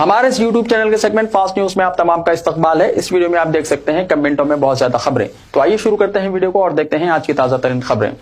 हमारे इस YouTube channel के सेगमेंट फास्ट न्यूज में आप तमाम का इस्तकबाल है। इस वीडियो में आप देख सकते हैं कमेंटों में बहुत ज्यादा खबरें। तो आइए शुरू करते हैं वीडियो को और देखते हैं आज की ताजा तरीन खबरें।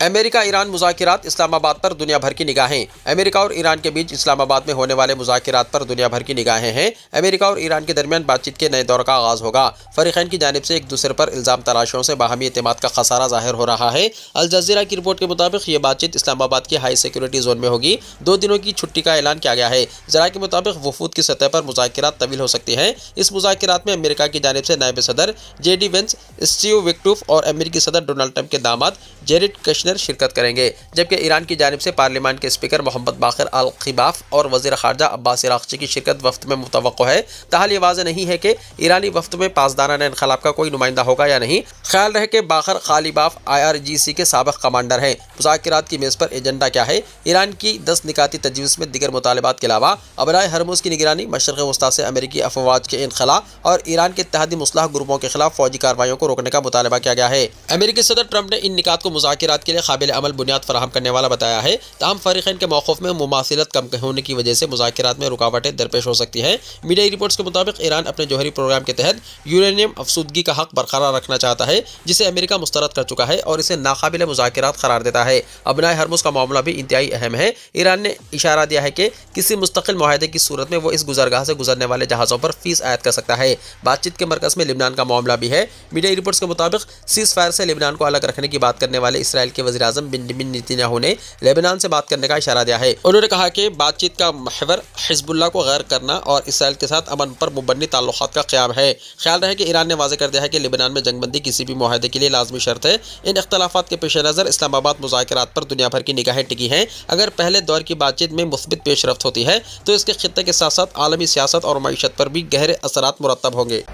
अमेरिका ईरान मुज़ाकिरात, इस्लामाबाद पर दुनिया भर की निगाहें। अमेरिका और ईरान के बीच इस्लामाबाद में होने वाले मुज़ाकिरात पर दुनिया भर की निगाहें हैं। अमेरिका और ईरान के दरमियान बातचीत के नए दौर का आगाज़ होगा। फ़रीक़ैन की जानिब से एक दूसरे पर इल्ज़ाम तराशियों से बाहमी एतमाद का खसारा ज़ाहिर हो रहा है। अल जज़ीरा की रिपोर्ट के मुताबिक ये बातचीत इस्लामाबाद के हाई सिक्योरिटी जोन में होगी। 2 दिनों की छुट्टी का ऐलान किया गया है। ज़रा के मुताबिक वफूद की सतह पर मुज़ाकिरात तवील हो सकती हैं। इस मुज़ाकिरात में अमेरिका की जानिब से नायब सदर JD वेंस, स्टीव विटकोफ और अमेरिकी सदर डोनाल्ड ट्रंप के दामाद जेरेड कुशनर शिरकत करेंगे, जबकि ईरान की जानिब से पार्लियामान के स्पीकर मोहम्मद बाक़िर अल-ख़िबाफ और वज़ीर ख़ारजा अब्बास इराक़ची की शिरकत वफ़्त में मुतवक्को है। ताहल ये वाज़ेह नहीं है कि ईरानी वफ़्त में पासदाराना इनक़लाब का कोई नुमाइंदा होगा या नहीं। ख्याल रहे कि बाक़िर ख़ालिबाफ IRGC के साबिक़ कमांडर हैं। मुज़ाकिरात की मेज़ पर एजेंडा क्या है? ईरान की 10 निकाती तजवीज़ में दिगर मुतालबात के अलावा अबनाए हरमुज़ की निगरानी, मशरिक़ वस्ता से अमेरिकी अफ़वाज के इनख़ला और ईरान के इत्तेहादी मुस्लह ग्रुपों के खिलाफ फ़ौजी कार्रवाइयों को रोकने का मुतालबा किया गया है। अमेरिकी सदर ट्रंप ने इन निकात को मुज़ाकिरात के लिए काबिल अमल बुनियाद फराहम करने वाला बताया है। ताहम फ़रीक़ैन के मौक़िफ़ में मुमासिलत कम होने की वजह से मुज़ाकिरात में रुकावटें दरपेश हो सकती हैं। मीडिया रिपोर्ट्स के मुताबिक ईरान अपने जौहरी प्रोग्राम के तहत यूरेनियम अफसूदगी का हक़ बरकरार रखना चाहता है, जिसे अमेरिका मुस्तरद कर चुका है और इसे नाकाबिल मुज़ाकिरात करार देता है। अबनाए हरमुज़ का मामला भी इंतहाई अहम है। ईरान ने इशारा दिया है कि किसी मुस्तकिल मुआहदे की सूरत में वो इस गुज़रगाह से गुजरने वाले जहाज़ों पर फ़ीस आयद कर सकता है। बातचीत के मरकज़ में लिबनान का मामला भी है। मीडिया रिपोर्ट्स के मुताबिक सीज़ फायर से लिबनान को अलग रखने की बात करने वाले इसराइल के वज़ीर आज़म बेंजामिन नेतन्याहू ने लेबनान से बात करने का इशारा दिया है। उन्होंने कहा कि बातचीत का महवर हिज़्बुल्लाह को गैर करना और इसराइल के साथ अमन पर मुबन्नी ताल्लुकात का क़याम है। ख्याल रहे कि ईरान ने वाज़ेह कर दिया है कि लिबनान में जंगबंदी किसी भी मुआहदे के लिए लाजमी शर्त है। इन इख्तलाफात के पेश नज़र इस्लामाबाद मुज़ाकिरात पर दुनिया भर की निगाहें टिकी हैं। अगर पहले दौर की बातचीत में मुस्बित पेशरफ्त होती है तो इसके खित्ते के साथ साथ आलमी सियासत और मईशत पर भी गहरे असरात मुरतब होंगे।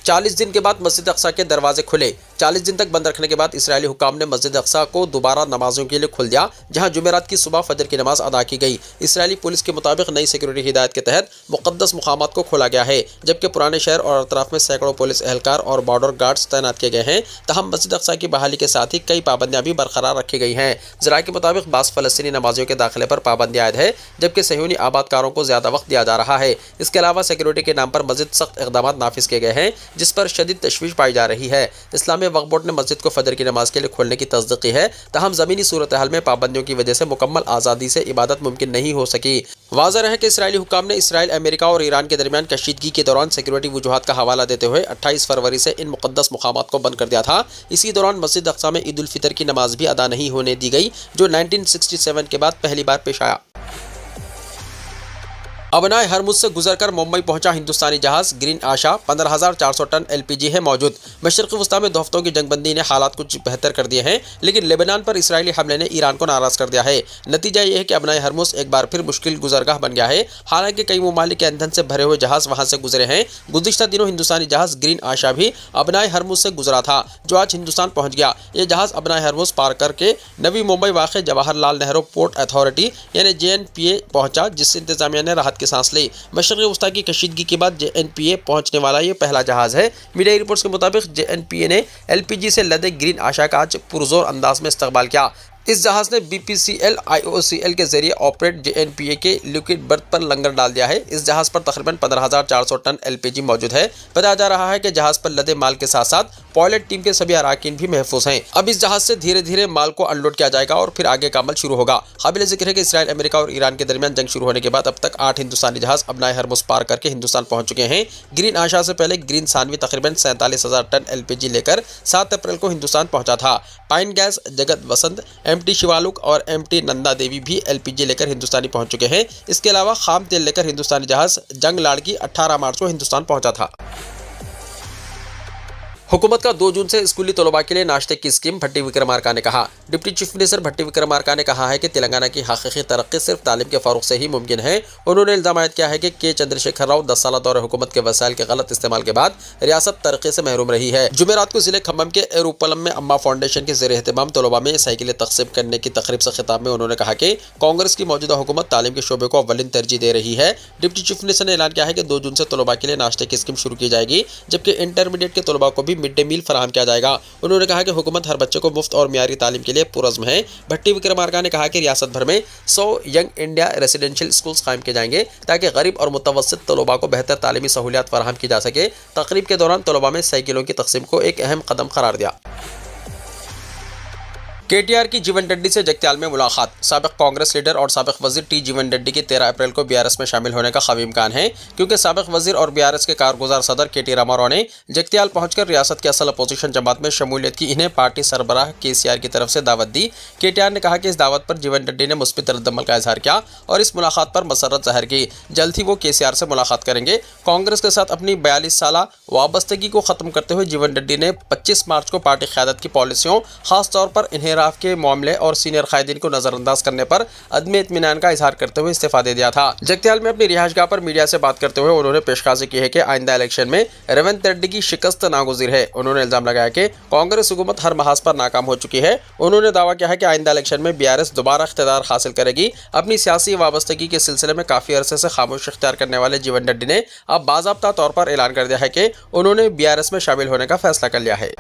40 दिन के बाद मस्जिद अक्सा के दरवाजे खुले। 40 दिन तक बंद रखने के बाद इसराइली हुकाम ने मस्जिद अक्सा को दोबारा नमाजों के लिए खोल दिया, जहां जुमेरात की सुबह फजर की नमाज अदा की गई। इसराइली पुलिस के मुताबिक नई सिक्योरिटी हिदायत के तहत मुक़द्दस मुकामात को खोला गया है, जबकि पुराने शहर और अतराफ में सैकड़ों पुलिस एहलकार और बॉर्डर गार्ड्स तैनात किए गए हैं। तहम मस्जिद अक्सा की बहाली के साथ ही कई पाबंदियां भी बरकरार रखी गई हैं। ज़रा के मुताबिक बास फ़लस्तीनी नमाजियों के दाखिले पर पाबंदी आयद है, जबकि सहयूनी आबादकारों को ज़्यादा वक्त दिया जा रहा है। इसके अलावा सिक्योरिटी के नाम पर मस्जिद सख्त इक़दाम नाफिज किए गए हैं, जिस पर शदीद तशवीश पाई जा रही है। इस्लामी वक्फ बोर्ड ने मस्जिद को फजर की नमाज के लिए खोलने की तस्दीक की है। तहम ज़मीनी सूरत हाल में पाबंदियों की वजह से मुकम्मल आज़ादी से इबादत मुमकिन नहीं हो सकी। वाज़ेह है कि इसराइली हुकाम ने इसराइल, अमेरिका और ईरान के दरमियान कशीदगी के दौरान सिक्योरिटी वजूहात का हवाला देते हुए 28 फरवरी से इन मुक़द्दस मुकामात को बंद कर दिया था। इसी दौरान मस्जिद अक्सा में ईद उल फितर की नमाज भी अदा नहीं होने दी गई, जो 1967 के बाद पहली बार पेश आया। अबनाए हरमुज़ से गुजरकर मुंबई पहुंचा हिंदुस्तानी जहाज़ ग्रीन आशा। 15,400 टन LPG है मौजूद। मशरिक़ वस्ता में 2 हफ्तों की जंगबंदी ने हालात कुछ बेहतर कर दिए हैं, लेकिन लेबनान पर इसराइली हमले ने ईरान को नाराज़ कर दिया है। नतीजा ये है कि अबनाए हरमुज़ एक बार फिर मुश्किल गुजरगाह बन गया है। हालांकि कई ममालिक के ईंधन से भरे हुए जहाज़ वहाँ से गुजरे हैं। गुज़िश्ता दिनों हिंदुस्तानी जहाज़ ग्रीन आशा भी अबनाए हरमुज़ से गुजरा था, जो आज हिंदुस्तान पहुँच गया। ये जहाज़ अबनाए हरमुज़ पार करके नवी मुंबई वाक़ जवाहर लाल नेहरू पोर्ट अथॉरिटी यानी JNPA पहुँचा, जिससे इंतज़ामिया ने राहत की सांस ली। मशरिक़ वस्ता की कशीदगी के बाद JNPA पहुंचने वाला ये पहला जहाज़ है। मीडिया रिपोर्ट्स के मुताबिक JNPA ने LPG से लदे ग्रीन आशा का आज पुरजोर अंदाज में इस्तकबाल किया। इस जहाज़ ने BPCL IOCL के जरिए ऑपरेट JNPA के लिक्विड बर्थ पर लंगर डाल दिया है। इस जहाज़ पर तकरीबन 15,400 टन LPG मौजूद है। बताया जा रहा है कि जहाज़ पर लदे माल के साथ साथ पायलट टीम के सभी अराकीन भी महफूज हैं। अब इस जहाज़ से धीरे धीरे माल को अनलोड किया जाएगा और फिर आगे का अमल शुरू होगा। काबिल ज़िक्र है कि इसराइल, अमेरिका और ईरान के दरमियान जंग शुरू होने के बाद अब तक 8 हिंदुस्तानी जहाज़ अबनाए हरमुज़ पार करके हिंदुस्तान पहुँच चुके हैं। ग्रीन आशा से पहले ग्रीन सानवी तकरीबन 47,000 टन LPG लेकर 7 अप्रैल को हिंदुस्तान पहुँचा था। पाइन गैस, जगत वसंत, MT शिवालुक और MT नंदा देवी भी LPG लेकर हिंदुस्तानी पहुंच चुके हैं। इसके अलावा खाम तेल लेकर हिंदुस्तानी जहाज़ जंग लाड़की 18 मार्च को हिंदुस्तान पहुंचा था। हुकूमत का 2 जून से स्कूली तलबा के लिए नाश्ते की स्कीम, भट्टी विक्रमार्का ने कहा। डिप्टी चीफ मिनिस्टर भट्टी विक्रमार्का ने कहा है कि तेलंगाना की हकीकी तरक्की सिर्फ तालीम के फ़रोग़ से ही मुमकिन है। उन्होंने इल्ज़ाम आयद किया है कि के चंद्रशेखर राव 10 साल दौर हुकूमत के वसाइल के गलत इस्तेमाल के बाद रियासत तरक्की से महरूम रही है। जुमेरात को ज़िले खम्मम के एरूपलम में अम्मा फाउंडेशन के ज़ेर एहतमाम तलबा में साइकिलें तक़सीम करने की तकरीब से खिताब में उन्होंने कहा कि कांग्रेस की मौजूदा हुकूमत तालीम के शोबे को अव्वलिन तरजीह दे रही है। डिप्टी चीफ मिनिस्टर ने ऐलान किया है कि 2 जून से तलबा के लिए नाश्ते की स्कीम शुरू की जाएगी, जबकि इंटरमीडिएट के तलबा को भी मिड डे मील फराहम किया जाएगा। उन्होंने कहा कि हुकूमत हर बच्चे को मुफ्त और मियारी तालीम के लिए पुरज़्म है। भट्टी विक्रमार्का ने कहा कि रियासत भर में 100 यंग इंडिया रेसिडेंशियल स्कूल्स कायम किए जाएंगे ताकि गरीब और मुतवस्सित तलबा को बेहतर तालीमी सहूलियात फराहम की जा सके। तकरीब के दौरान तलबा में साइकिलों की तकसीम को एक अहम कदम करार दिया। केटीआर की जीवन रेड्डी से जगत्याल में मुलाकात। साबिक कांग्रेस लीडर और साबिक वजीर टी जीवन रेड्डी की 13 अप्रैल को बीआरएस में शामिल होने का क़वी इम्कान है, क्योंकि साबिक वजीर और बीआरएस के कारगुजार सदर केटी रामाराव ने जगत्याल पहुंचकर रियासत की असल अपोजिशन जमात में शमूलियत की इन्हें पार्टी सरबराह केसीआर की तरफ से दावत दी। केटीआर ने कहा कि इस दावत पर जीवन रेड्डी ने मुस्बित रद्दअमल का इजहार किया और इस मुलाकात पर मसरत ज़ाहिर की। जल्द ही वो केसीआर से मुलाकात करेंगे। कांग्रेस के साथ अपनी 42 साला वाबस्तगी को ख़त्म करते हुए जीवन रेड्डी ने 25 मार्च को पार्टी क़यादत की पॉलिसियों, खास तौर पर इन्हिराफ के मामले और सीनियर कायदीन को नजरअंदाज करने पर अदम इत्मीनान का इजहार करते हुए इस्तीफा दे दिया था। जगत्याल में अपनी रिहाइशगाह पर मीडिया से बात करते हुए उन्होंने पेशकाजी की है कि आइंदा इलेक्शन में रेवंत रेड्डी की शिकस्त नागुज़ीर है। उन्होंने इल्जाम लगाया कि कांग्रेस हुकूमत हर महाज पर नाकाम हो चुकी है। उन्होंने दावा किया है कि आइंदा इलेक्शन में बीआरएस दोबारा इख्तियार हासिल करेगी। अपनी सियासी वाबस्तगी के सिलसिले में काफ़ी अरसे से खामोश इख्तियार करने वाले जीवन रेड्डी ने अब बाज़ाब्ता तौर पर ऐलान कर दिया है कि उन्होंने बीआरएस में शामिल होने का फैसला कर लिया है।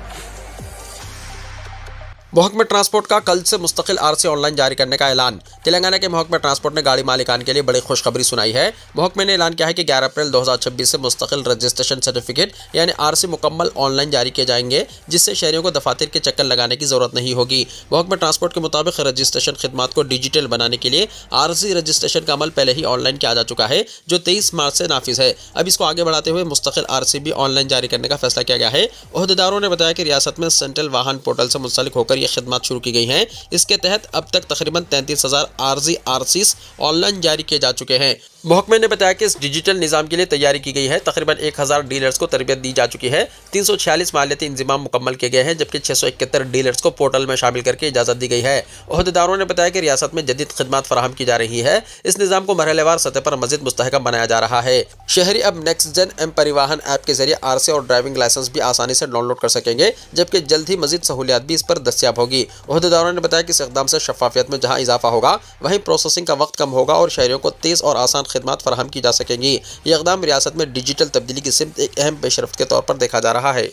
महकमे ट्रांसपोर्ट का कल से मुस्तकिल आरसी ऑनलाइन जारी करने का ऐलान। तेलंगाना के महकमे ट्रांसपोर्ट ने गाड़ी मालिकान के लिए बड़ी खुशखबरी सुनाई है। महकमे ने ऐलान किया है कि 11 अप्रैल 2026 से मुस्तकिल रजिस्ट्रेशन सर्टिफिकेट यानी आरसी मुकम्मल ऑनलाइन जारी किए जाएंगे, जिससे शहरियों को दफातर के चक्कर लगाने की जरूरत नहीं होगी। महकमे ट्रांसपोर्ट के मुताबिक रजिस्ट्रेशन खिदमात को डिजिटल बनाने के लिए आरसी रजिस्ट्रेशन का अमल पहले ही ऑनलाइन किया जा चुका है, जो 23 मार्च से नाफिज है। अब इसको आगे बढ़ाते हुए मुस्तकिल आरसी भी ऑनलाइन जारी करने का फैसला किया गया है। ओहदेदारों ने बताया कि रियासत में सेंट्रल वाहन पोर्टल से मुंसलिक होकर ये खिदमत शुरू की गई हैं। इसके तहत अब तक तकरीबन 33,000 आरजी आरसीस ऑनलाइन जारी किए जा चुके हैं। महकमे ने बताया कि इस डिजिटल निज़ाम के लिए तैयारी की गई है। तकरीबन 1000 डीलर्स को तरबियत दी जा चुकी है। 346 मालियाती इंतजाम मुकम्मल किए गए हैं, जबकि 671 डीलर्स को पोर्टल में शामिल करके इजाज़त दी गई है। ओहदेदारों ने बताया कि रियासत में जदीद खिदमत फराहम की जा रही है। इस निज़ाम को मरहलेवार सतह पर मज़ीद मुस्तहकम बनाया जा रहा है। शहरी अब नेक्स्ट जेन एम परिवहन ऐप के जरिए आरसी और ड्राइविंग लाइसेंस भी आसानी से डाउनलोड कर सकेंगे, जबकि जल्द ही मज़ीद सहूलियात भी इस पर दस्तियाब होगी। ओहदेदारों ने बताया कि इस इक़दाम से शफाफियत में जहाँ इजाफा होगा, वहीं प्रोसेसिंग का वक्त कम होगा और शहरियों को तेज़ और आसान खिदमत फराहम की जा सकेंगी। ये इक़दाम रियासत में डिजिटल तब्दीली की सिमत एक अहम पेशरफ्त के तौर पर देखा जा रहा है।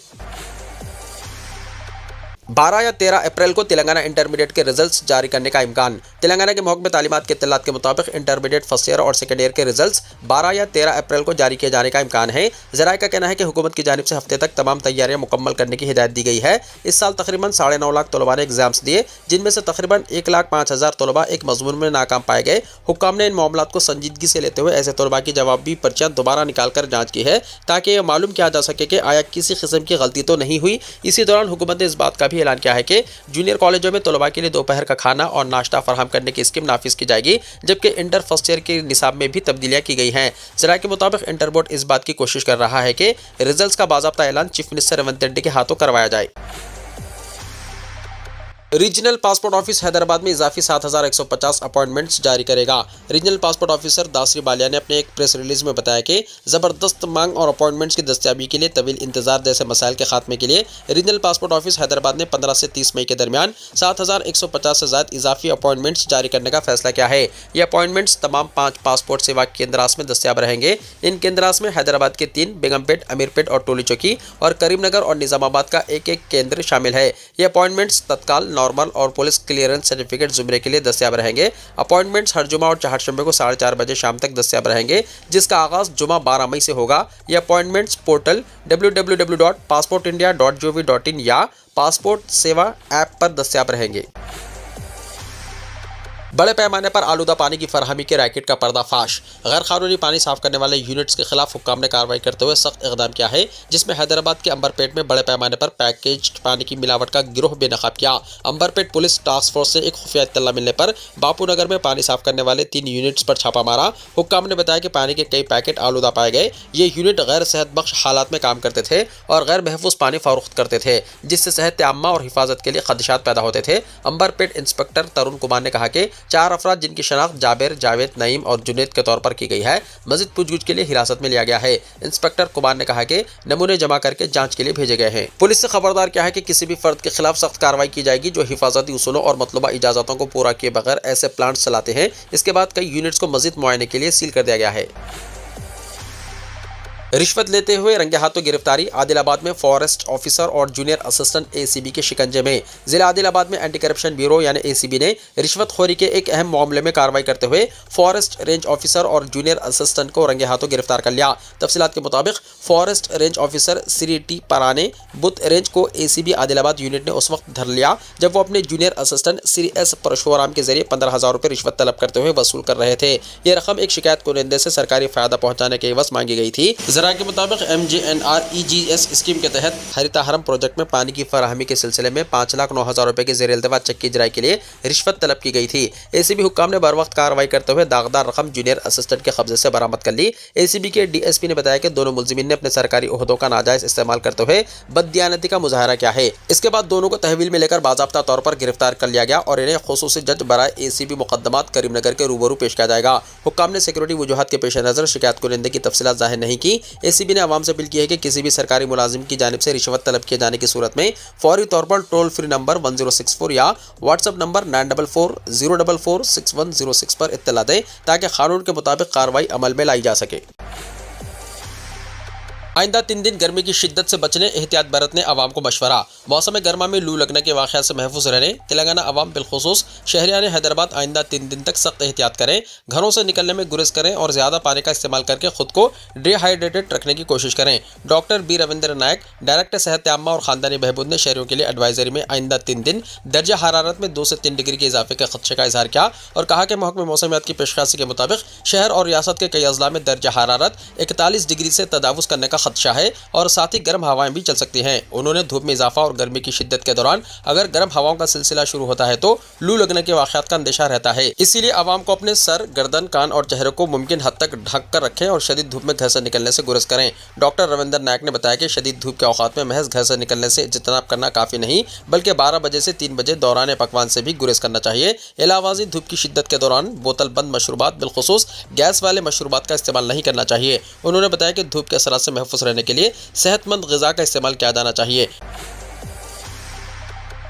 12 या 13 अप्रैल को तेलंगाना इंटरमीडिएट के रिजल्ट्स जारी करने का इम्कान। तेलंगाना के महकमे तालीमात के इत्तलात के मुताबिक इंटरमीडिएट फर्स्ट ईयर और सेकेंड ईयर के रिजल्ट्स 12 या 13 अप्रैल को जारी किए जाने का इम्कान है। ज़राए का कहना है कि हुकूमत की जानिब से हफ्ते तक तमाम तैयारियां मुकम्मल करने की हिदायत दी गई है। इस साल तकरीबन 9.5 लाख तलबा ने एग्जाम्स दिए, जिनमें से तकरीबन 1,05,000 तलबा एक मजमून में नाकाम पाए गए। हुक्काम ने इन मामलात को संजीदगी से लेते हुए ऐसे तलबा की जवाबी पर्चियाँ दोबारा निकाल कर जाँच की है, ताकि यह मालूम किया जा सके कि आया किसी किस्म की गलती तो नहीं हुई। इसी दौरान हुकूमत ने इस बात का भी ऐलान किया है कि जूनियर कॉलेजों में तलबा के लिए दोपहर का खाना और नाश्ता फराहम करने की स्कीम नाफिज की जाएगी, जबकि इंटर फर्स्ट ईयर के निसाब में भी तब्दीलियां की गई हैं। ज़राए के मुताबिक इंटर बोर्ड इस बात की कोशिश कर रहा है कि रिजल्ट्स का बाज़ाब्ता ऐलान चीफ मिनिस्टर रेवंत रेड्डी के हाथों करवाया जाए। रीजनल पासपोर्ट ऑफिस हैदराबाद में इजाफी 7,150 अपॉइंटमेंट्स जारी करेगा। Regional passport officer Dasari Ballia ने अपने एक प्रेस रिलीज में बताया कि ज़बरदस्त मांग और अपॉइंटमेंट्स की दस्तियाबी के लिए तवील इंतजार जैसे मसाइल के खात्मे के लिए रीजनल पासपोर्ट ऑफिस हैदराबाद ने 15 से 30 मई के दरमियान 7,150 से ज़्यादा इजाफी अपॉइंटमेंट्स जारी करने का फैसला किया है। ये अपॉइंटमेंट्स तमाम 5 पासपोर्ट सेवा केंद्रास में दस्तियाब रहेंगे। इन केंद्रास में हैदराबाद के 3, बेगमपेट, अमीरपेट और टोली चौकी और करीमनगर और निज़ामाबाद का एक केंद्र शामिल है। ये अपॉइंटमेंट्स तत्काल, नॉर्मल और पुलिस क्लियरेंस सर्टिफिकेट जुमरे के लिए दस्तियाब रहेंगे। अपॉइंटमेंट्स हर जुमा और चहारशंबे को 4:30 बजे शाम तक दस्तियाब रहेंगे, जिसका आगाज जुमा 12 मई से होगा। ये अपॉइंटमेंट्स पोर्टल www.passportindia.gov.in या पासपोर्ट सेवा ऐप पर दस्तियाब रहेंगे। बड़े पैमाने पर आलूदा पानी की फरहमी के रैकेट का पर्दाफाश। गैर कानूनी पानी साफ करने वाले यूनिट्स के खिलाफ हुक्काम ने कार्रवाई करते हुए सख्त इक़दाम किया है, जिसमें हैदराबाद के अंबरपेट में बड़े पैमाने पर पैकेज्ड पानी की मिलावट का गिरोह बेनकाब किया। अंबरपेट पुलिस टास्क फोर्स से एक खुफिया इत्तला मिलने पर बापू नगर में पानी साफ करने वाले 3 यूनिट्स पर छापा मारा। हुक्काम ने बताया कि पानी के कई पैकेट आलूदा पाए गए। ये यूनिट गैर सेहत बख्श हालात में काम करते थे और गैर महफूज पानी फरोख्त करते थे, जिससे सेहत आम्मा और हिफाजत के लिए खदशात पैदा होते थे। अंबरपेट इंस्पेक्टर तरुण कुमार ने कहा कि 4 अफराद जिनकी शनाख्त जाबिर, जावेद, नईम और जुनेद के तौर पर की गई है, मज़ीद पूछगछ के लिए हिरासत में लिया गया है। इंस्पेक्टर कुमार ने कहा कि नमूने जमा करके जांच के लिए भेजे गए हैं। पुलिस से खबरदार किया है कि किसी भी फर्द के खिलाफ सख्त कार्रवाई की जाएगी जो हिफाजती उसूलों और मतलूबा इजाजतों को पूरा किए बगैर ऐसे प्लांट्स चलाते हैं। इसके बाद कई यूनिट्स को मज़ीद मुआयने के लिए सील कर दिया गया है। रिश्वत लेते हुए रंगे हाथों गिरफ्तारी। आदिलाबाद में फॉरेस्ट ऑफिसर और जूनियर असिस्टेंट एसीबी के शिकंजे में। जिला आदिलाबाद में एंटी करप्शन ब्यूरो यानी एसीबी ने रिश्वतखोरी के एक अहम मामले में कार्रवाई करते हुए फॉरेस्ट रेंज ऑफिसर और जूनियर असिस्टेंट को रंगे हाथों गिरफ्तार कर लिया। तफसीलात के मुताबिक forest range officer Shri T पराने बुत रेंज को एसीबी आदिलाबाद यूनिट ने उस वक्त धर लिया जब वो अपने junior assistant Shri S Parshuram के जरिए 15,000 रुपये रिश्वत तलब करते हुए वसूल कर रहे थे। ये रकम एक शिकायत कुनिंदे से सरकारी फायदा पहुंचाने के एवज मांगी गई थी। जरा के मुताबिक MGNREGS स्कीम के तहत हरिताहरम प्रोजेक्ट में पानी की फराहमी के सिलसिले में 5,09,000 रुपए के ज़ेर इल्तवा चेक की इजराई के लिए रिश्वत तलब की गई थी। एसीबी हुक्काम ने बर वक्त कार्रवाई करते हुए दागदार रकम जूनियर असिस्टेंट के कब्जे से बरामद कर ली। एसीबी के डीएसपी ने बताया कि दोनों मुलजिमीन ने अपने सरकारी ओहदों का नाजायज इस्तेमाल करते हुए बददियानती का मुजाहरा किया है। इसके बाद दोनों को तहवील में लेकर बाज़ाब्ता तौर पर गिरफ्तार कर लिया गया और इन्हें खुसूसी जज बराए एसीबी मुकदमात करीमनगर के रूबरू पेश किया जाएगा। हुक्काम ने सिक्योरिटी वजूहात के पेश नज़र शिकायत कुनिंदे की तफसीलात जाहिर नहीं की। एसीबी ने आवाम से अपील की है कि किसी भी सरकारी मुलाजिम की जानिब से रिश्वत तलब किए जाने की सूरत में फौरी तौर पर टोल फ्री नंबर 1064 या व्हाट्सएप नंबर 9440446106 पर इत्तला दें ताकि कानून के मुताबिक कार्रवाई अमल में लाई जा सके। आइंदा 3 दिन गर्मी की शिद्दत से बचने एहतियात बरतने आवाम को मशवरा। मौसम गर्मा में लू लगने के वाक़यात से महफूज रहने तेलंगाना आवाम बिलखुसूस शहरियान हैदराबाद आइंदा 3 दिन तक सख्त एहतियात करें। घरों से निकलने में गुरेज करें और ज़्यादा पानी का इस्तेमाल करके खुद को डिहाइड्रेटेड रखने की कोशिश करें। डॉक्टर बी रविंद्र नायक डायरेक्टर सेहत आम्मा और ख़ानदानी बहबूद ने शहरियों के लिए एडवाइजरी में आइंदा 3 दिन दर्जा हरारत में 2 से 3 डिग्री के इजाफे के खदशे का इजहार किया और कहा कि महकमे मौसमियात की पेशकशी के मुताबिक शहर और रियासत के कई अजला में दर्जा हरारत 41 डिग्री से तजावुज़ करने का खदशा है और साथ ही गर्म हवाएं भी चल सकती हैं। उन्होंने धूप में इजाफा और गर्मी की शिद्दत के दौरान अगर गर्म हवाओं का सिलसिला शुरू होता है तो लू लगने के वाक़यात का अंदेशा रहता है। इसीलिए आवाम को अपने सर, गर्दन, कान और चेहरे को मुमकिन हद तक ढक कर रखें और शदीद धूप में घर से निकलने से गुरेज करें। डॉक्टर रविंद्र नायक ने बताया कि शदीद धूप के औकात में महज घर से निकलने से इज्तनाब करना काफ़ी नहीं बल्कि 12 बजे से 3 बजे दौरान पकवान से भी गुरेज करना चाहिए। इलावाज़ी धूप की शिद्दत के दौरान बोतल बंद मशरूबात बिलखुसूस गैस वाले मशरूबात का इस्तेमाल नहीं करना चाहिए। उन्होंने बताया कि धूप के असरात से महफूज रहने के लिए सेहतमंद ग़िज़ा का इस्तेमाल किया जाना चाहिए।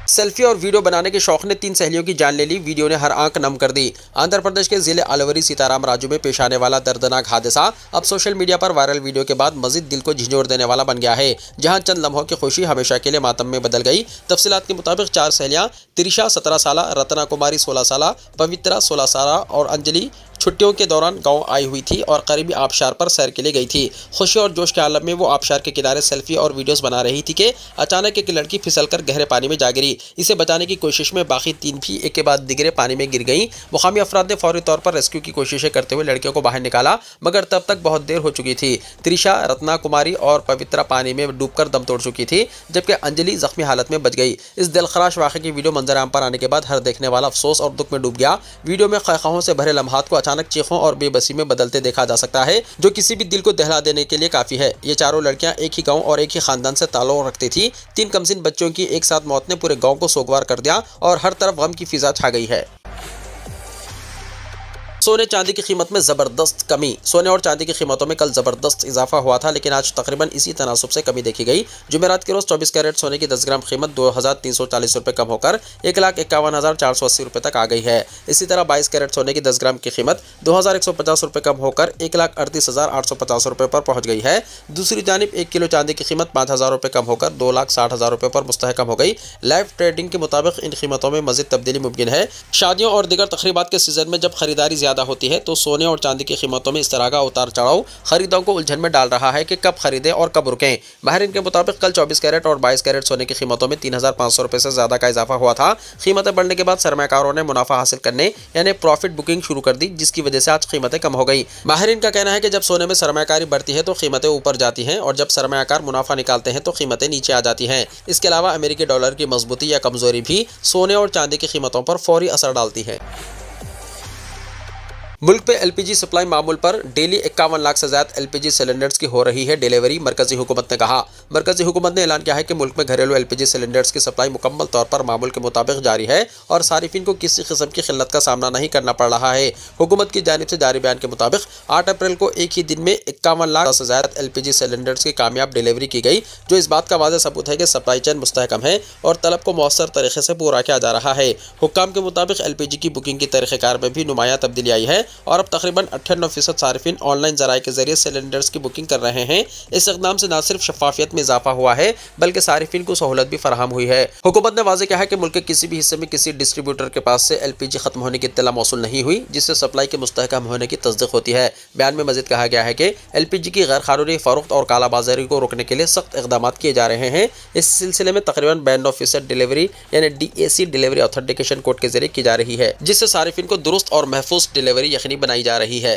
सेल्फी और वीडियो बनाने के शौक ने 3 सहेलियों की जान ले ली। वीडियो ने हर आंख नम कर दी। आंध्र प्रदेश के जिले अलवरी सीताराम राजू में पेश आने वाला दर्दनाक हादसा अब सोशल मीडिया पर वायरल वीडियो के बाद मजीद दिल को झिंझोर देने वाला बन गया है, जहां चंद लम्हों की खुशी हमेशा के लिए मातम में बदल गई। तफसीलात के मुताबिक 4 सहेलियां त्रिशा 17 साल, रत्ना कुमारी 16 साल, पवित्रा 16 साल और अंजलि छुट्टियों के दौरान गांव आई हुई थी और करीबी आबशार पर सैर के लिए गई थी। खुशी और जोश के आलम में वो आबशार के किनारे सेल्फी और वीडियोस बना रही थी कि अचानक एक लड़की फिसलकर गहरे पानी में जा गिरी। इसे बचाने की कोशिश में बाकी 3 भी एक के बाद दिगरे पानी में गिर गईं। मुकामी अफराद ने फौरी तौर पर रेस्क्यू की कोशिशें करते हुए लड़कियों को बाहर निकाला मगर तब तक बहुत देर हो चुकी थी। त्रिशा, रत्ना कुमारी और पवित्रा पानी में डूबकर दम तोड़ चुकी थी जबकि अंजलि जख्मी हालत में बच गई। इस दिलखराश वाक़े की वीडियो मंजर आम पर आने के बाद हर देखने वाला अफसोस और दुख में डूब गया। वीडियो में ख़ैखाहों से भरे लम्हात को अचानक चीखों और बेबसी में बदलते देखा जा सकता है जो किसी भी दिल को दहला देने के लिए काफी है। ये चारों लड़कियां एक ही गांव और एक ही खानदान से ताल्लुक रखती थी। 3 कमसिन बच्चों की एक साथ मौत ने पूरे गांव को सोगवार कर दिया और हर तरफ गम की फिजा छा गई है। सोने चांदी की कीमत में ज़बरदस्त कमी। सोने और चांदी की कीमतों में कल ज़बरदस्त इजाफा हुआ था लेकिन आज तकरीबन इसी तनासुब से कमी देखी गई। जुमेरात के रोज़ 24 कैरेट सोने की 10 ग्राम कीमत 2,340 रुपये कम होकर 1,51,480 रुपये तक आ गई है। इसी तरह 22 कैरेट सोने की 10 ग्राम की कीमत 2,150 रुपये कम होकर 1,38,850 रुपये पर पहुँच गई है। दूसरी जानिब 1 किलो चांदी की कीमत 5,000 रुपये कम होकर 2,60,000 रुपये पर मुस्तहकम हो गई। लाइव ट्रेडिंग के मुताबिक इन कीमतों में मज़ीद तब्दीली मुमकिन है। शादियों और दीगर तकरीबात के सीजन में जब खरीदारी ज़्यादा होती है तो सोने और चांदी की कीमतों में इस तरह का उतार चढ़ाव खरीदारों को उलझन में डाल रहा है कि कब खरीदें और कब रुकें। माहिरीन के मुताबिक कल 24 कैरेट और 22 कैरेट सोने की कीमतों में 3,500 रुपये से ज़्यादा का इजाफा हुआ था। कीमतें बढ़ने के बाद सरमायाकारों ने मुनाफा हासिल करने यानी प्रॉफिट बुकिंग शुरू कर दी जिसकी वजह से आज कीमतें कम हो गई। माहिरीन का कहना है कि जब सोने में सरमायाकारी बढ़ती है तो कीमतें ऊपर जाती हैं और जब सरमायाकार मुनाफा निकालते हैं तो कीमतें नीचे आ जाती हैं। इसके अलावा अमेरिकी डॉलर की मजबूती या कमजोरी भी सोने और चांदी की कीमतों पर फौरी असर डालती है। मुल्क पे एलपीजी सप्लाई मामूल पर डेली 51 लाख से ज्यादा एलपीजी सिलेंडर्स की हो रही है डिलीवरी। मरकजी हुकूमत ने कहा। मरकजी हुकूमत ने ऐलान किया है कि मुल्क में घरेलू एलपीजी सिलेंडर्स की सप्लाई मुकम्मल तौर पर मामूल के मुताबिक जारी है और सारिफिन को किसी किस्म की किल्लत का सामना नहीं करना पड़ रहा है। हुकूमत की जानिब से जारी बयान के मुताबिक 8 अप्रैल को एक ही दिन में 51 लाख से ज्यादा एलपीजी सिलेंडर्स की कामयाब डिलीवरी की गई जो इस बात का वाज़ेह सबूत है कि सप्लाई चेन मुस्तहकम है और तलब को मौसर तरीके से पूरा किया जा रहा है। हुक्काम के मुताबिक एलपीजी की बुकिंग की तरीक़ेकार में भी नुमायां तब्दीली आई है। اور اب تقریباً 98% صارفین آن لائن ذرائع کے ذریعے سلنڈرز کی بکنگ کر رہے ہیں۔ اس اقدام سے نہ صرف شفافیت میں اضافہ ہوا ہے بلکہ صارفین کو سہولت بھی فراہم ہوئی ہے۔ حکومت نے واضح کیا ہے کہ ملک کے کسی بھی حصے میں کسی ڈسٹریبیوٹر کے پاس سے LPG ختم ہونے کی اطلاع موصول نہیں ہوئی، جس سے سپلائی کے مستحکم ہونے کی تصدیق ہوتی ہے۔ بیان میں مزید کہا گیا ہے کہ LPG کی غیر قانونی فروخت اور کالا بازاری کو روکنے کے لیے سخت اقدامات کیے جا رہے ہیں۔ اس سلسلے میں تقریباً 92% ڈیلیوری یعنی DAC ڈیلیوری اتھینٹیکیشن کوڈ کے ذریعے کی جا رہی ہے، جس سے صارفین کو درست اور محفوظ ڈیلیوری یقینی بنائی جا رہی ہے۔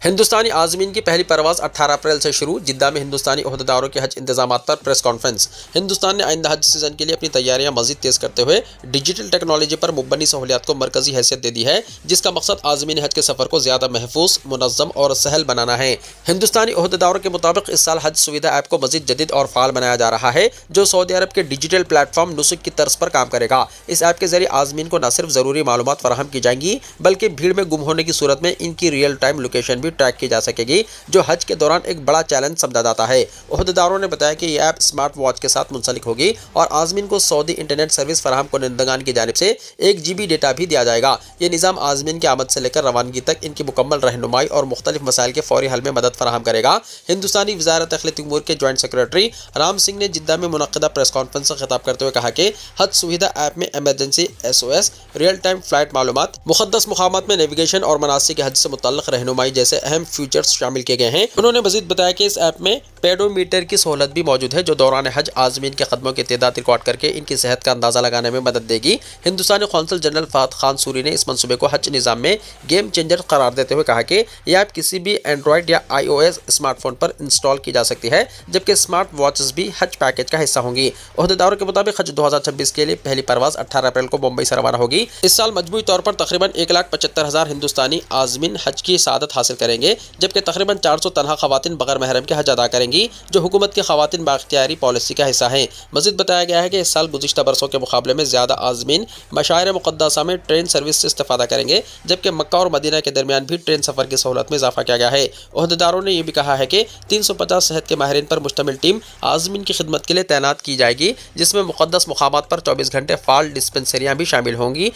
ہندوستانی عازمین کی پہلی پرواز 18 اپریل سے شروع، جدہ میں ہندوستانی عہدیداروں کے حج انتظامات پر پریس کانفرنس۔ ہندوستان نے آئندہ حج سیزن کے لیے اپنی تیاریاں مزید تیز کرتے ہوئے ڈیجیٹل ٹیکنالوجی پر مبنی سہولیات کو مرکزی حیثیت دے دی ہے، جس کا مقصد عازمین حج کے سفر کو زیادہ محفوظ، منظم اور سہل بنانا ہے۔ ہندوستانی عہدیداروں کے مطابق اس سال حج سویدھا ایپ کو مزید جدید اور فعال بنایا جا رہا ہے، جو سعودی عرب کے ڈیجیٹل پلیٹ فارم نسک کی طرز پر کام کرے گا۔ اس ایپ کے ذریعے عازمین کو نہ صرف ضروری معلومات فراہم کی جائیں گی بلکہ بھیڑ میں گم ہونے کی صورت میں ان کی ریئل ٹائم لوکیشن بھی ٹریک کی جا سکے گی، جو حج کے دوران ایک بڑا چیلنج سمجھا جاتا ہے۔ عہدیداروں نے بتایا کہ یہ ایپ اسمارٹ واچ کے ساتھ منسلک ہوگی اور عازمین کو سعودی انٹرنیٹ سروس فراہم کنندگان کی جانب سے 1 GB ڈیٹا بھی دیا جائے گا۔ یہ نظام عازمین کی آمد سے لے کر روانگی تک ان کی مکمل رہنمائی اور مختلف مسائل کے فوری حل میں مدد فراہم کرے گا۔ ہندوستانی وزارت اقلیتی امور کے جوائنٹ سیکریٹری رام سنگھ نے جدہ میں منعقدہ پریس کانفرنس سے خطاب کرتے ہوئے کہا کہ حج سویدھا ایپ میں emergency SOS، real time flight معلومات، مقدس مقامات میں نیویگیشن اور مناسک حج سے متعلق رہنمائی جیسے اہم فیچرز شامل کیے گئے ہیں۔ انہوں نے مزید بتایا کہ اس ایپ میں پیڈومیٹر کی سہولت بھی موجود ہے، جو دوران حج عازمین کے قدموں کی تعداد ریکارڈ کر کے ان کی صحت کا اندازہ لگانے میں مدد دے گی۔ ہندوستانی قونصل جنرل فہد خان سوری نے اس منصوبے کو حج نظام میں گیم چینجر قرار دیتے ہوئے کہا کہ یہ ایپ کسی بھی اینڈرائیڈ یا iOS اسمارٹ فون پر انسٹال کی جا سکتی ہے، جبکہ اسمارٹ واچز بھی حج پیکیج کا حصہ ہوں گی۔ عہدیداروں کے مطابق حج 2026 کے لیے پہلی پرواز 18 اپریل کو ممبئی سے روانہ ہوگی۔ اس سال مجموعی طور پر تقریباً 1,75,000 ہندوستانی عازمین حج کی سعادت حاصل کریں گے، جبکہ تقریباً 400 تنہا خواتین بغیر محرم کے حج ادا کریں گی، جو حکومت کی خواتین بااختیاری پالیسی کا حصہ ہیں۔ مزید بتایا گیا ہے کہ اس سال گزشتہ برسوں کے مقابلے میں زیادہ عازمین مشاعر مقدسہ میں ٹرین سروس سے استفادہ کریں گے، جبکہ مکہ اور مدینہ کے درمیان بھی ٹرین سفر کی سہولت میں اضافہ کیا گیا ہے۔ عہدیداروں نے یہ بھی کہا ہے کہ 350 صحت کے ماہرین پر مشتمل ٹیم عازمین کی خدمت کے لیے تعینات کی جائے گی، جس میں مقدس مقامات پر 24 گھنٹے فعال ڈسپنسریاں بھی شامل ہوں گی۔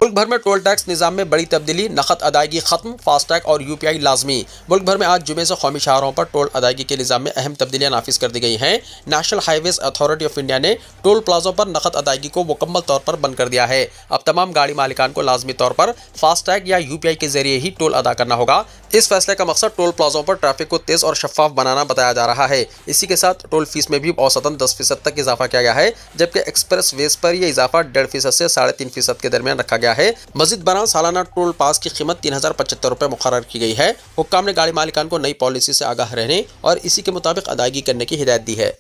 ملک بھر میں ٹول ٹیکس نظام میں بڑی تبدیلی، نقد ادائیگی ختم، فاسٹ ٹیگ اور UPI لازمی۔ ملک بھر میں آج جمعے سے قومی شاہراہوں پر ٹول ادائیگی کے نظام میں اہم تبدیلیاں نافذ کر دی گئی ہیں۔ National Highways Authority of India نے ٹول پلازوں پر نقد ادائیگی کو مکمل طور پر بند کر دیا ہے۔ اب تمام گاڑی مالکان کو لازمی طور پر فاسٹ ٹیگ یا UPI کے ذریعے ہی ٹول ادا کرنا ہوگا۔ اس فیصلے کا مقصد ٹول پلازوں پر ٹریفک کو تیز اور شفاف بنانا بتایا جا رہا ہے۔ اسی کے ساتھ ٹول فیس میں بھی اوسطاً 10% تک اضافہ کیا گیا ہے، جبکہ ایکسپریس ویز پر یہ اضافہ 1.5% سے 3.5% کے درمیان رکھا گیا ہے۔ مزید برآں سالانہ ٹول پاس کی قیمت 3075 روپے مقرر کی گئی ہے۔ حکام نے گاڑی مالکان کو نئی پالیسی سے آگاہ رہنے اور اسی کے مطابق ادائیگی کرنے کی ہدایت دی ہے۔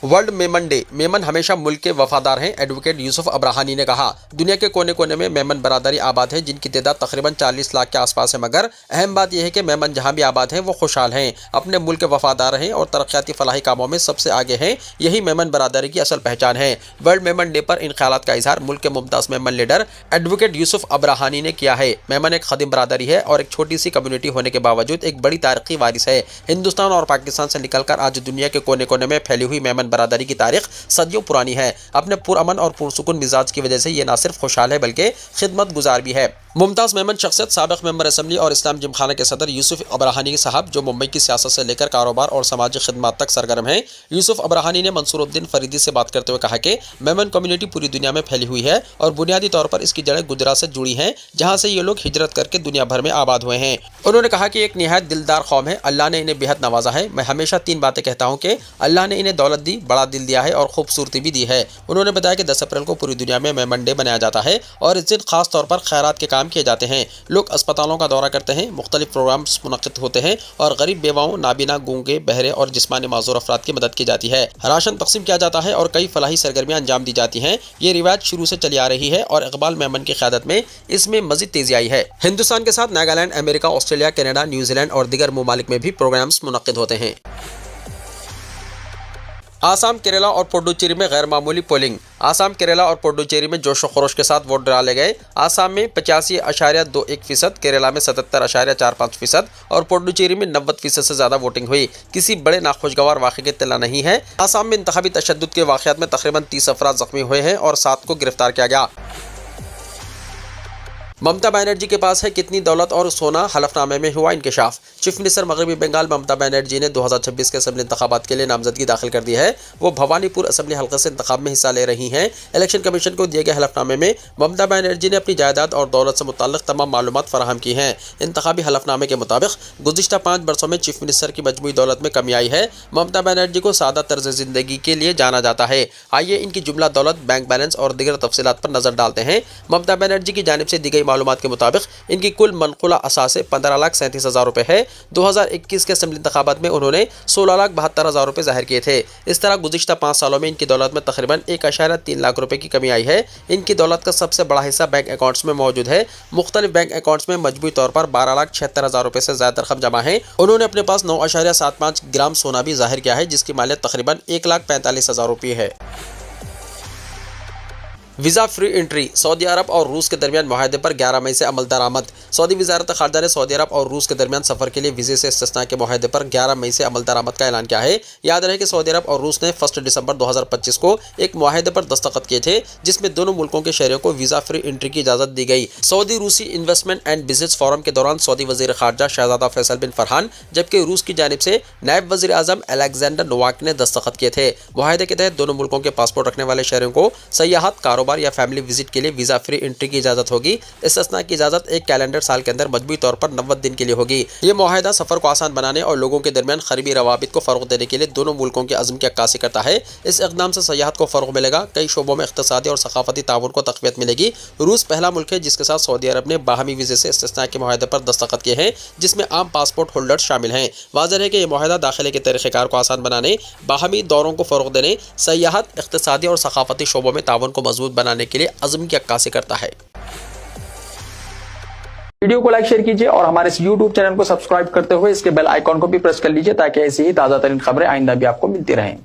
ورلڈ میمن ڈے، میمن ہمیشہ ملک کے وفادار ہیں، ایڈوکیٹ یوسف ابراہانی نے کہا۔ دنیا کے کونے کونے میں میمن برادری آباد ہے، جن کی تعداد تقریباً 40 لاکھ کے آس پاس ہے، مگر اہم بات یہ ہے کہ میمن جہاں بھی آباد ہیں وہ خوشحال ہیں، اپنے ملک کے وفادار ہیں اور ترقیاتی فلاحی کاموں میں سب سے آگے ہیں۔ یہی میمن برادری کی اصل پہچان ہے۔ ورلڈ میمن ڈے پر ان خیالات کا اظہار ملک کے ممتاز میمن لیڈر ایڈوکیٹ یوسف ابراہانی نے کیا ہے۔ میمن ایک خادم برادری ہے اور ایک چھوٹی سی کمیونٹی ہونے کے باوجود ایک بڑی تاریخی وارث ہے۔ ہندوستان اور پاکستان سے نکل کر آج دنیا کے کونے کونے میں پھیلی ہوئی میمن برادری کی تاریخ صدیوں پرانی ہے۔ اپنے پرامن اور پرسکون مزاج کی وجہ سے یہ نہ صرف خوشحال ہے بلکہ خدمت گزار بھی ہے۔ ممتاز میمن شخصیت سابق ممبر اسمبلی اور اسلام جم خانہ کے صدر یوسف ابراہانی صاحب، جو ممبئی کی سیاست سے لے کر کاروبار اور سماجی خدمات تک سرگرم ہیں۔ یوسف ابراہانی نے منصور الدین فریدی سے بات کرتے ہوئے کہا کہ میمن کمیونٹی پوری دنیا میں پھیلی ہوئی ہے اور بنیادی طور پر اس کی جڑیں گجرات سے جڑی ہیں، جہاں سے یہ لوگ ہجرت کر کے دنیا بھر میں آباد ہوئے ہیں۔ انہوں نے کہا کہ ایک نہایت دلدار قوم ہے، اللہ نے انہیں بےحد نوازا ہے۔ میں ہمیشہ 3 باتیں کہتا ہوں کہ اللہ نے انہیں دولت دی، بڑا دل دیا ہے اور خوبصورتی بھی دی ہے۔ انہوں نے بتایا کہ 10 اپریل کو پوری دنیا میں میمن ڈے منایا جاتا ہے اور اس دن خاص طور پر خیرات کے کام کیے جاتے ہیں۔ لوگ اسپتالوں کا دورہ کرتے ہیں، مختلف پروگرامز منعقد ہوتے ہیں اور غریب بیواؤں، نابینا، گونگے، بہرے اور جسمانی معذور افراد کی مدد کی جاتی ہے۔ راشن تقسیم کیا جاتا ہے اور کئی فلاحی سرگرمیاں انجام دی جاتی ہیں۔ یہ روایت شروع سے چلی آ رہی ہے اور اقبال میمن کی قیادت میں اس میں مزید تیزی آئی ہے۔ ہندوستان کے ساتھ ناگالینڈ، امریکہ، آسٹریلیا، کینیڈا، نیوزی لینڈ اور دیگر ممالک میں بھی پروگرامز منعقد ہوتے ہیں۔ आसाम, केरला और पुडुचेरी में गैर मामूली पोलिंग। आसाम, केरला और पुडुचेरी में जोश व खरोश के साथ वोट डाले गए। आसाम में 85.21%, केरला में 77.45% और पुडुचेरी में 90% से ज्यादा वोटिंग हुई। किसी बड़े नाखुशगवार वाक़े की इत्तला नहीं है। आसाम में इंतखाबी तशद्दुद के वाक़यात में तकरीबन 30 अफराद जख्मी हुए हैं और 7 को गिरफ्तार किया गया। ममता बनर्जी के पास है कितनी दौलत और सोना, हलफनामे में हुआ इंकशाफ। चीफ मिनिस्टर मगरबी बंगाल ममता बनर्जी ने 2026 के असेंबली इंतखाबात के लिए नामजदगी दाखिल कर दी है। वो भवानीपुर असेंबली हल्के से इंतखाब में हिस्सा ले रही हैं। इलेक्शन कमीशन को दिए गए हलफनामे में ममता बनर्जी ने अपनी जायदाद और दौलत से मुताल्लिक तमाम मालूमात फराहम की हैं। इंतखाबी हलफनामे के मुताबिक गुज़िश्ता 5 बरसों में चीफ मिनिस्टर की मजमूई दौलत में कमी आई है। ममता बनर्जी को सादा तर्ज ज़िंदगी के लिए जाना जाता है। आइए इनकी जुमला दौलत, बैंक बैलेंस और दीगर तफसीलात पर नजर डालते हैं। ममता बनर्जी की जानिब से दी गई मालूमात के मुताबिक इनकी कुल मनकुला असासे 15,37,000 रुपए है। 2021 के असेंबली इंतखाबात में उन्होंने 16,72,000 रुपए जाहिर किए थे। इस तरह गुज़िश्ता 5 सालों में इनकी दौलत में तकरीबन 1.3 लाख रुपए की कमी आई है। इनकी दौलत का सबसे बड़ा हिस्सा बैंक अकाउंट्स में मौजूद है। मुख्तलिफ बैंक अकाउंट्स में मजबूरी तौर पर 12,76,000 रुपए से ज्यादा रकम जमा है। उन्होंने अपने पास 9.75 ग्राम सोना भी जाहिर किया है, जिसकी मालियत तकरीबन 1,45,000 रुपये है। Visa free entry. सऊदी अरब और रूस के दरमियान मुआहदे पर 11 मई से अमल दरामद। सऊदी वज़ारत ख़ारजा ने सऊदी अरब और रूस के दरमियान सफ़र के लिए वीज़े से इस्तिस्ना के मुआहदे पर 11 मई से अमल दरामद का ऐलान किया है। याद रहे कि सऊदी अरब और रूस ने 1 दिसंबर 2025 को एक मुआहदे पर दस्तखत किए थे, जिसमें दोनों मुल्कों के शहरियों को वीज़ा फ्री एंट्री की इजाज़त दी गई। सऊदी रूसी इन्वेस्टमेंट एंड बिजनेस फोरम के दौरान सऊदी वज़ीर ख़ारजा शहज़ादा फैसल बिन फरहान, जबकि रूस की जानिब से नायब वज़ीर आज़म अलेक्जेंडर नोवाक ने दस्तखत किए थे। मुआहदे के तहत दोनों मुल्कों के पासपोर्ट रखने वाले शहरियों को सयाहत, कारोबार या फैमिली विजिट के लिए वीज़ा फ्री एंट्री की इजाज़त होगी। इस्तिस्ना की इजाज़त एक कैलेंडर साल के अंदर मजबूरी तौर पर 90 दिन के लिए होगी। ये मुआहदा सफ़र को आसान बनाने और लोगों के दरमियान करीबी रवाबित को फ़रोग़ देने के लिए दोनों मुल्कों के अज़्म की अक्कासी करता है। इस इक़दाम से सयाहत को फ़रोग़ मिलेगा। कई शोबों में इक़्तिसादी और सक़ाफ़ती ताउन को तक़वियत मिलेगी। रूस पहला मुल्क है जिसके साथ सऊदी अरब ने बाहमी वीज़े से इस्तिस्ना के मुआहदे पर दस्तखत किए हैं, जिसमें आम पासपोर्ट होल्डर्स शामिल हैं। वाज़ेह है कि यह मुआहदा दाखिले के तरीक़ेकार को आसान बनाने, बाहमी दौरों को फ़रोग़ देने, सयाहत, इक़्तिसादी और सक़ाफ़ती शोबों में ताउन को मज़बूत बनाने के लिए अज़्म की अक्कासी करता है। वीडियो को लाइक, शेयर कीजिए और हमारे इस YouTube चैनल को सब्सक्राइब करते हुए इसके बेल आइकॉन को भी प्रेस कर लीजिए, ताकि ऐसी ही ताज़ा तरीन खबरें आइंदा भी आपको मिलती रहें।